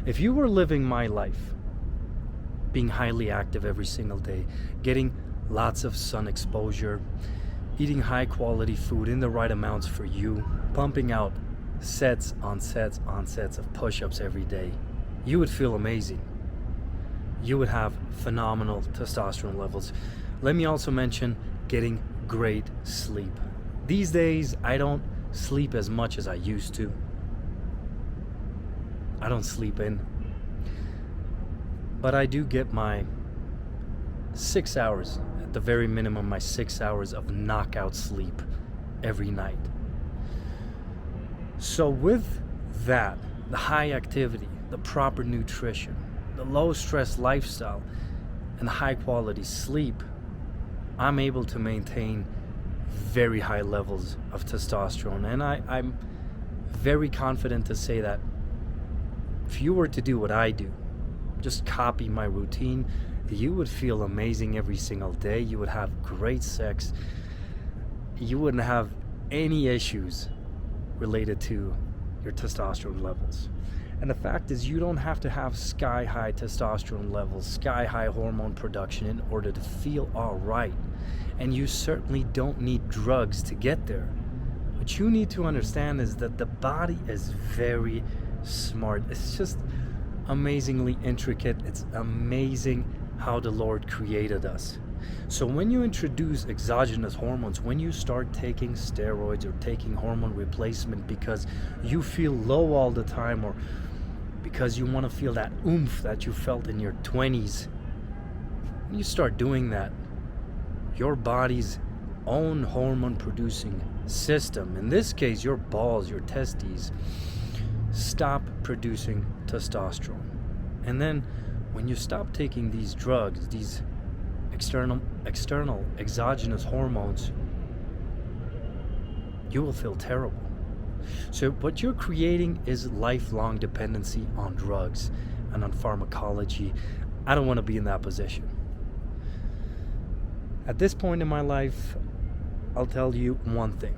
If you were living my life, being highly active every single day, getting lots of sun exposure, eating high quality food in the right amounts for you, pumping out sets on sets on sets of push-ups every day, you would feel amazing. You would have phenomenal testosterone levels. Let me also mention getting great sleep. These days, I don't sleep as much as I used to. I don't sleep in. But I do get my 6 hours, at the very minimum, my 6 hours of knockout sleep every night. So with that, the high activity, the proper nutrition, the low stress lifestyle, and high quality sleep, I'm able to maintain very high levels of testosterone. And I'm very confident to say that if you were to do what I do, just copy my routine, you would feel amazing every single day. You would have great sex. You wouldn't have any issues related to your testosterone levels. And the fact is, you don't have to have sky high testosterone levels, sky high hormone production in order to feel all right. And you certainly don't need drugs to get there. What you need to understand is that the body is very smart. It's just amazingly intricate. It's amazing how the Lord created us. So when you introduce exogenous hormones, when you start taking steroids or taking hormone replacement because you feel low all the time, or because you want to feel that oomph that you felt in your 20s, when you start doing that, your body's own hormone producing system, in this case your balls, your testes, stop producing testosterone. And then when you stop taking these drugs, these external exogenous hormones, you will feel terrible. So what you're creating is lifelong dependency on drugs and on pharmacology. I don't want to be in that position. At this point in my life, I'll tell you one thing.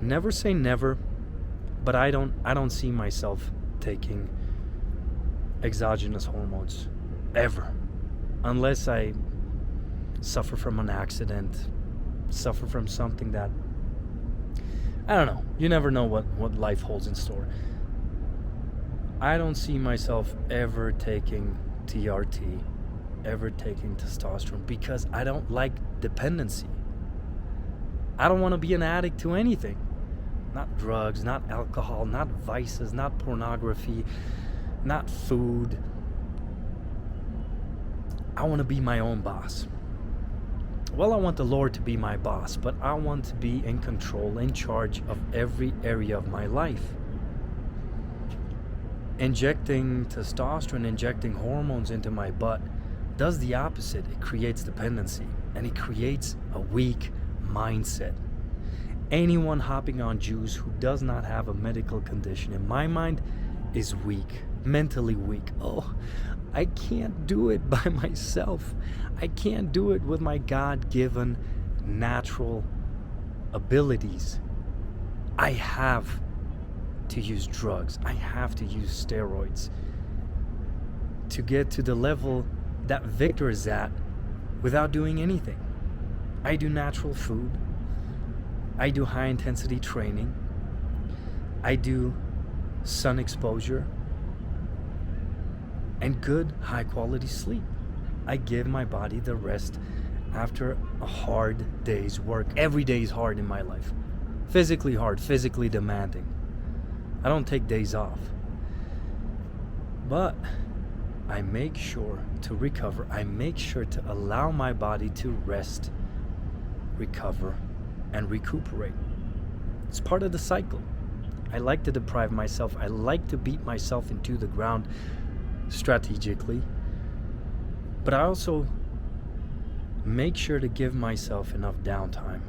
Never say never, but I don't see myself taking exogenous hormones ever, unless I suffer from an accident, suffer from something that, I don't know. You never know what life holds in store. I don't see myself ever taking TRT, ever taking testosterone, because I don't like dependency. I don't want to be an addict to anything. Not drugs, not alcohol, not vices, not pornography, not food. I want to be my own boss. Well, I want the Lord to be my boss, but I want to be in control, in charge of every area of my life. Injecting testosterone, injecting hormones into my butt does the opposite. It creates dependency, and it creates a weak mindset. Anyone hopping on juice who does not have a medical condition, in my mind, is weak, mentally weak. Oh, I can't do it by myself. I can't do it with my God-given natural abilities. I have to use drugs. I have to use steroids to get to the level that Victor is at without doing anything. I do natural food. I do high-intensity training. I do sun exposure and good, high-quality sleep. I give my body the rest after a hard day's work. Every day is hard in my life. Physically hard, physically demanding. I don't take days off. But I make sure to recover. I make sure to allow my body to rest, recover, and recuperate. It's part of the cycle. I like to deprive myself. I like to beat myself into the ground strategically. But I also make sure to give myself enough downtime,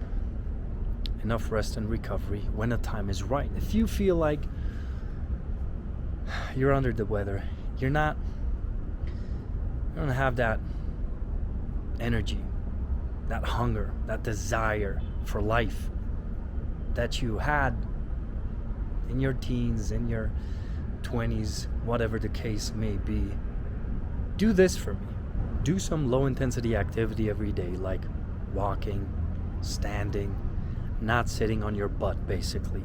enough rest and recovery when the time is right. If you feel like you're under the weather, you don't have that energy, that hunger, that desire for life that you had in your teens, in your 20s, whatever the case may be, do this for me. Do some low intensity activity every day, like walking, standing, not sitting on your butt, basically.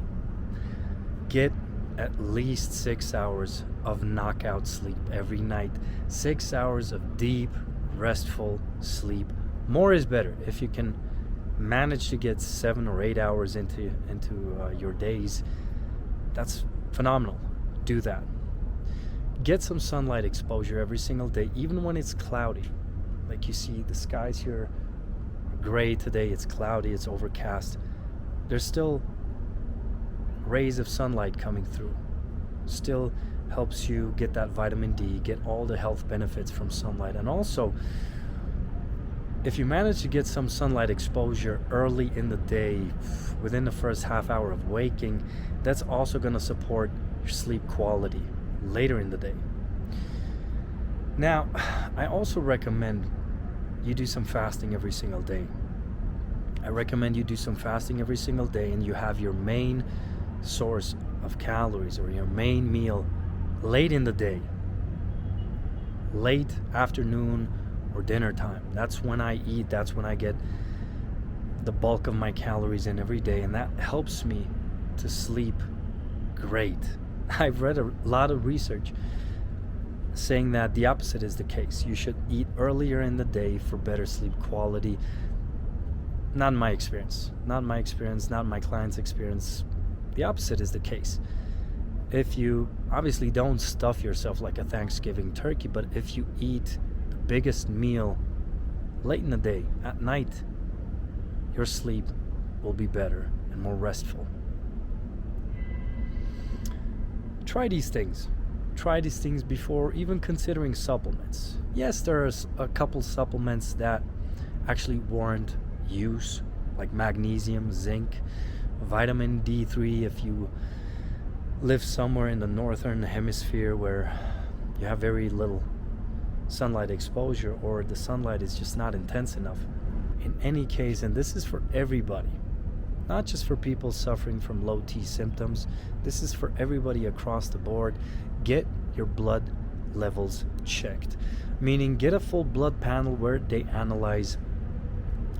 Get at least 6 hours of knockout sleep every night. 6 hours of deep, restful sleep. More is better. If you can manage to get 7 or 8 hours into your days, that's phenomenal. Do that. Get some sunlight exposure every single day, even when it's cloudy. Like you see, the skies here are gray today. It's cloudy, it's overcast. There's still rays of sunlight coming through. Still helps you get that vitamin D, get all the health benefits from sunlight. And also, if you manage to get some sunlight exposure early in the day, within the first half hour of waking, that's also going to support your sleep quality later in the day. Now, I also recommend you do some fasting every single day. I recommend you do some fasting every single day, and you have your main source of calories or your main meal late in the day, late afternoon or dinner time. That's when I eat. That's when I get the bulk of my calories in every day, and that helps me to sleep great. I've read a lot of research saying that the opposite is the case. You should eat earlier in the day for better sleep quality. Not my experience, not my client's experience. The opposite is the case. If you obviously don't stuff yourself like a Thanksgiving turkey, but if you eat the biggest meal late in the day, at night, your sleep will be better and more restful. Try these things. Try these things before even considering supplements. Yes, there are a couple supplements that actually warrant use, like magnesium, zinc, vitamin D3 if you live somewhere in the northern hemisphere where you have very little sunlight exposure, or the sunlight is just not intense enough. In any case, and this is for everybody, not just for people suffering from low T symptoms, this is for everybody across the board, get your blood levels checked. Meaning, get a full blood panel where they analyze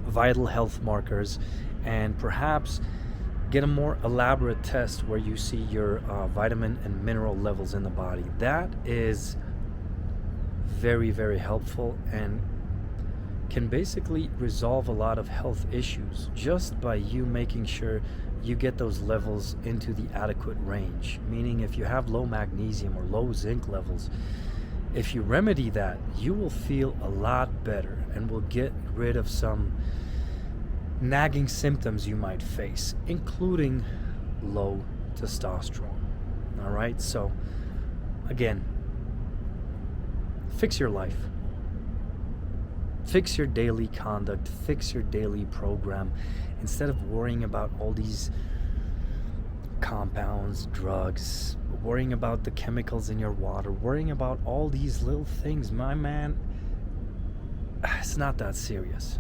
vital health markers, and perhaps get a more elaborate test where you see your vitamin and mineral levels in the body. That is very, very helpful and can basically resolve a lot of health issues just by you making sure you get those levels into the adequate range. Meaning, if you have low magnesium or low zinc levels, if you remedy that, you will feel a lot better and will get rid of some nagging symptoms you might face, including low testosterone. All right, so again, fix your life. Fix your daily conduct, fix your daily program, instead of worrying about all these compounds, drugs, worrying about the chemicals in your water, worrying about all these little things. My man, it's not that serious.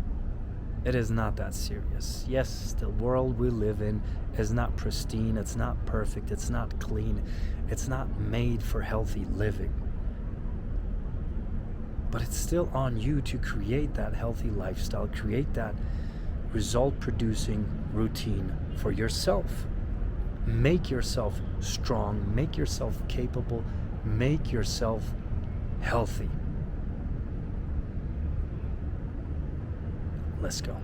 It is not that serious. Yes, the world we live in is not pristine, it's not perfect, it's not clean, it's not made for healthy living. But it's still on you to create that healthy lifestyle, create that result-producing routine for yourself. Make yourself strong, make yourself capable, make yourself healthy. Let's go.